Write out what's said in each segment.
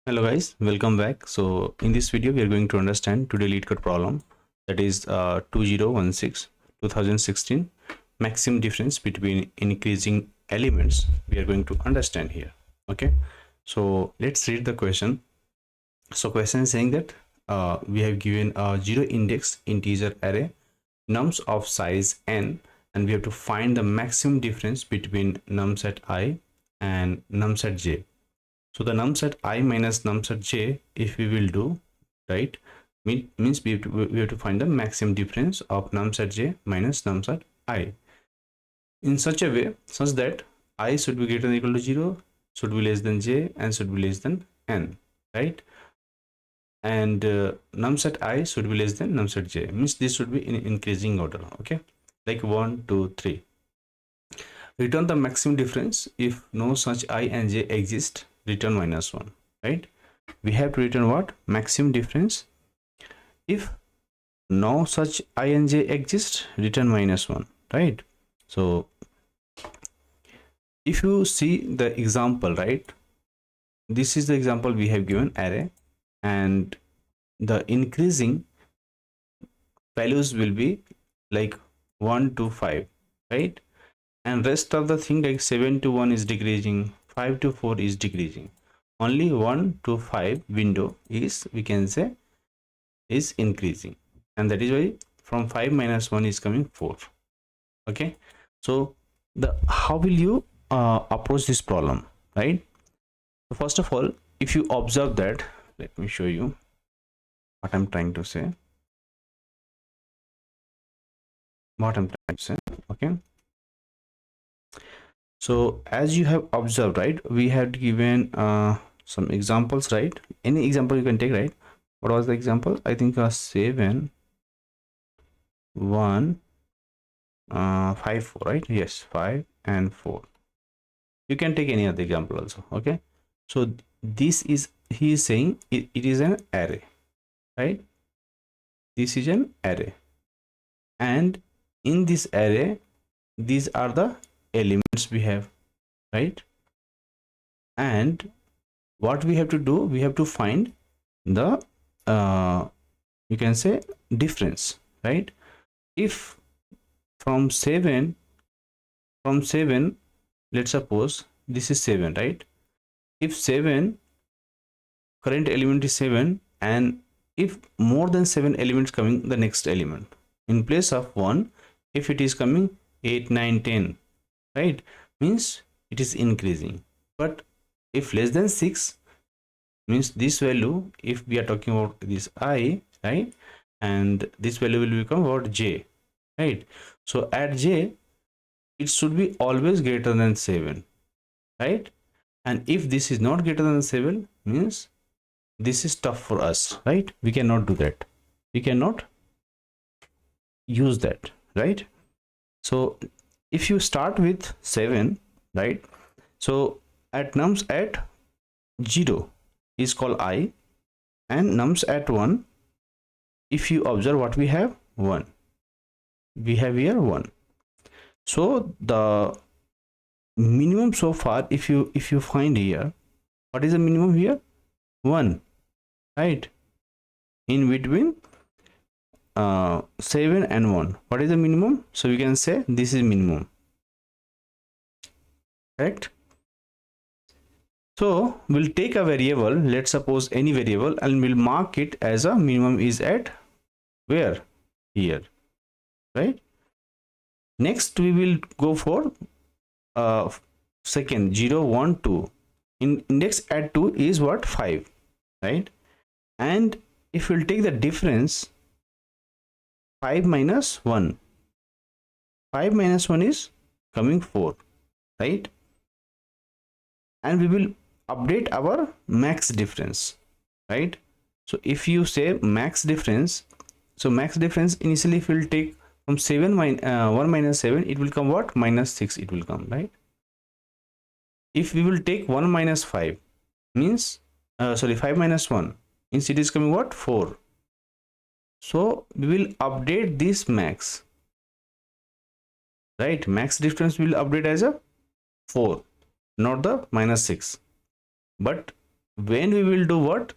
Hello guys, welcome back. So in this video we are going to understand today Leetcode problem, that is 2016 maximum difference between increasing elements. We are going to understand here. Okay, so let's read the question. So question is saying that we have given a zero index integer array nums of size n, and we have to find the maximum difference between nums at I and nums at j. So the nums at I minus nums at j, if we will do, right, means we have to find the maximum difference of nums at j minus nums at I in such a way such that I should be greater than or equal to 0, should be less than j, and should be less than n, right? And nums at I should be less than nums at j, means this should be in increasing order. Okay, like 1 2 3. Return the maximum difference. If no such I and j exist, return -1, right? We have to return what? Maximum difference. If no such I and j exist, return -1, right? So if you see the example, right, this is the example we have given array, and the increasing values will be like 1 to 5, right? And rest of the thing like 7 to 1 is decreasing, 5 to 4 is decreasing. Only 1 to 5 window is, we can say, is increasing, and that is why from 5 minus 1 is coming 4. Okay, so the how will you approach this problem, right? So first of all, if you observe that, let me show you what I'm trying to say. Okay, so as you have observed, right, we have given some examples, right? Any example you can take, right? What was the example? I think 7 1 5 4, right? Yes, 5 and 4. You can take any other example also. Okay, so this is, he is saying it is an array, right? This is an array, and in this array these are the elements we have, right? And what we have to do, we have to find the you can say difference, right? If from 7, let's suppose this is 7, right? If 7 current element is 7, and if more than 7 elements coming the next element, in place of 1, if it is coming 8 9 10, right, means it is increasing. But if less than 6, means this value, if we are talking about this I, right, and this value will become what? J, right? So at j it should be always greater than 7, right? And if this is not greater than 7, means this is tough for us, right? We cannot do that, we cannot use that, right? So if you start with 7, right, so at nums at 0 is called I, and nums at 1, if you observe what we have, 1, we have here 1. So the minimum so far, if you find here, what is the minimum here? 1, right? In between 7 and 1, what is the minimum? So we can say this is minimum, correct? So we'll take a variable, let's suppose any variable, and we'll mark it as a minimum is at where? Here, right? Next we will go for second, 0 1 2. In index at 2 is what? 5, right? And if we'll take the difference, 5 minus 1, 5 minus 1 is coming 4, right? And we will update our max difference, right? So if you say max difference, so max difference initially, if we'll take from 7 1 minus 7, it will come what? -6 it will come, right? If we will take 1 minus 5, means 5 minus 1, means it is coming what? 4. So we will update this max, right? Max difference will update as a 4, not the -6. But when we will do what,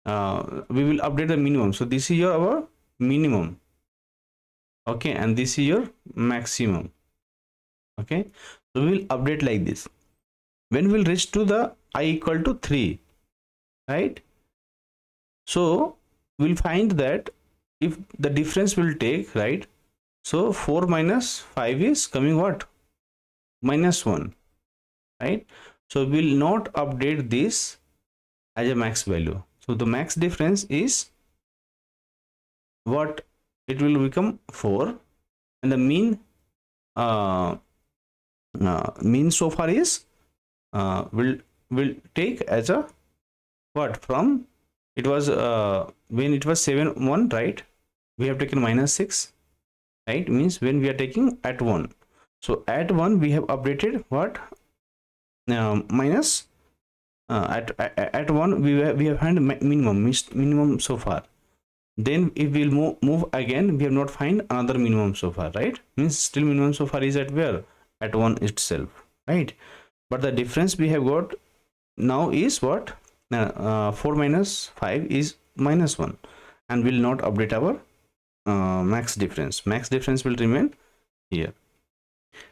we will update the minimum. So this is your our minimum, okay, and this is your maximum, okay. So we will update like this. When we'll reach to the I equal to 3, right? So we'll find that if the difference will take, right, so 4 minus 5 is coming what, -1, right? So we'll not update this as a max value. So the max difference is what, it will become 4, and the mean so far is will take as a what, from, it was when it was 7 1, right, we have taken -6, right, means when we are taking at 1. So at 1 we have updated what, minus, at 1 we have had minimum so far. Then if we'll move again, we have not find another minimum so far, right, means still minimum so far is at where, at 1 itself, right? But the difference we have got now is what, 4 minus 5 is -1, and will not update our max difference. Max difference will remain here.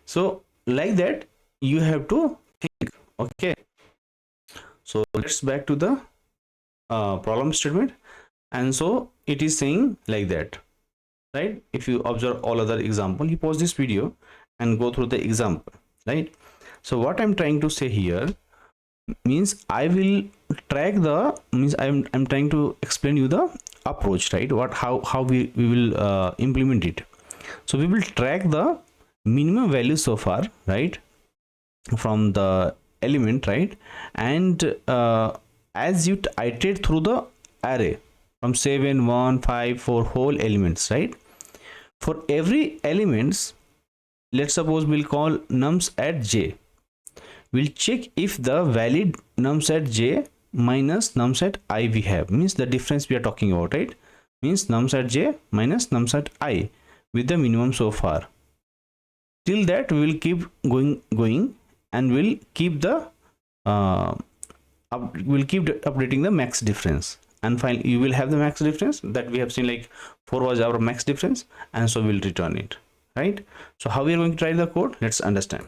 So like that you have to think, okay. So let's back to the problem statement. And so it is saying like that, right? If you observe all other example, you pause this video and go through the example, right? So what I'm trying to say here means I will track the, means I'm trying to explain you the approach, right? What, how we will implement it. So we will track the minimum value so far, right, from the element, right? And as you iterate through the array from 7 1 5 4 whole elements, right, for every elements, let's suppose we'll call nums at j, we'll check if the valid nums at j minus nums at I we have, means the difference we are talking about, right, means nums at j minus nums at I with the minimum so far. Till that we will keep going and we'll keep the we'll keep updating the max difference, and finally you will have the max difference that we have seen, like 4 was our max difference, and so we'll return it, right? So how we are going to try the code, let's understand.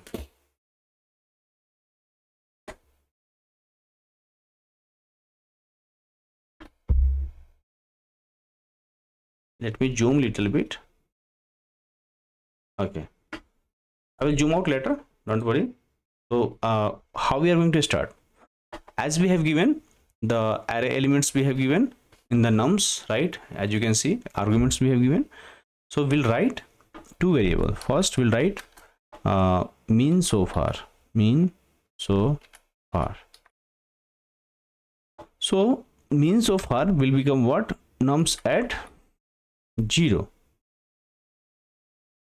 Let me zoom little bit. Okay, I will zoom out later, don't worry. So how we are going to start, as we have given the array elements, we have given in the nums, right, as you can see arguments we have given. So we'll write two variables. First we'll write mean so far, mean so far. So mean so far will become what, nums at 0,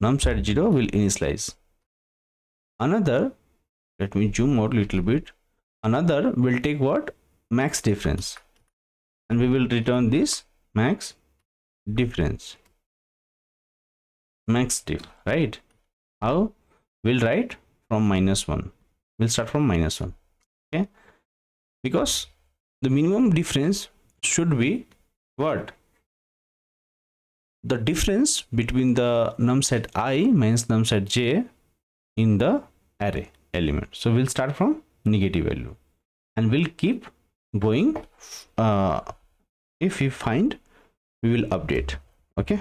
nums at 0 will initialize. Another, let me zoom out a little bit, another will take what, max difference, and we will return this max difference, max diff, right? How we'll write from -1, we'll start from -1, okay, because the minimum difference should be what, the difference between the nums at I minus nums at j in the array element. So we'll start from negative value and we'll keep going. If we find, we will update, okay,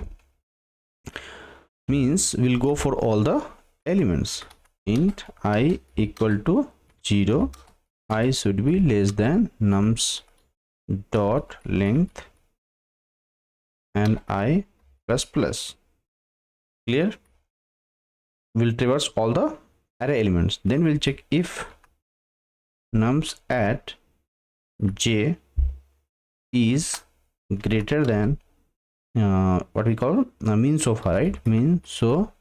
means we'll go for all the elements. Int I equal to 0, I should be less than nums dot length and I plus plus. Clear? We'll traverse all the array elements, then we'll check if nums at j is greater than what we call mean so far, right, mean so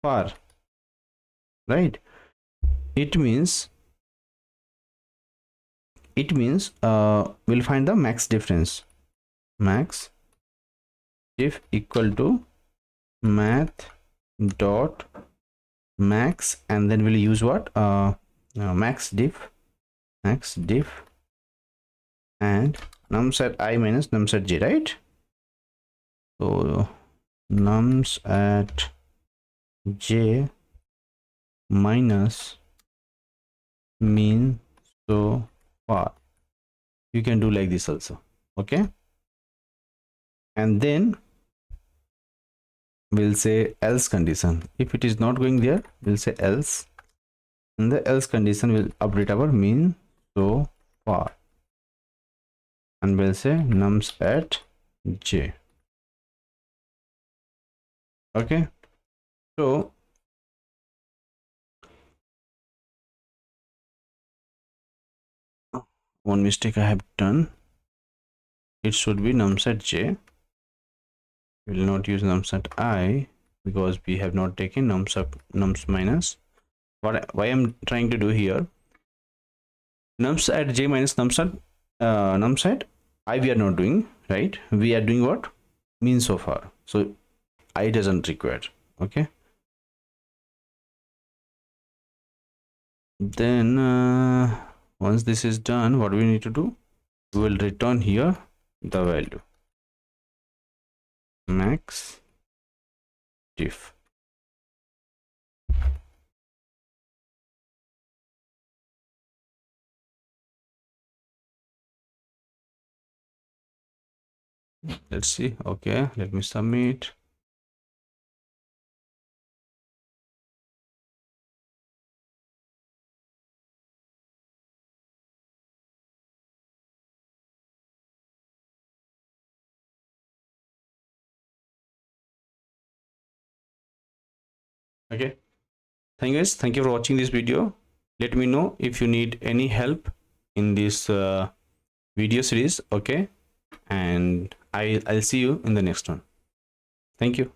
far, right? It means we'll find the max difference, max diff equal to math dot max, and then we'll use what, max diff max diff and nums at I minus nums at j, right? So nums at j minus mean so far. You can do like this also, okay? And then we'll say else condition. If it is not going there, we'll say else. In the else condition, we'll update our mean so far. And we'll say nums at j. Okay. So one mistake I have done. It should be nums at j. We will not use nums at I because we have not taken nums up nums minus. Why I'm trying to do here, nums at j minus nums at I we are not doing, right? We are doing what? Mean so far. So I doesn't require. Okay. Then once this is done, what we need to do? We will return here the value max diff. Let's see. Okay, let me submit. Okay, thank you guys, thank you for watching this video. Let me know if you need any help in this video series. Okay, and I'll see you in the next one. Thank you.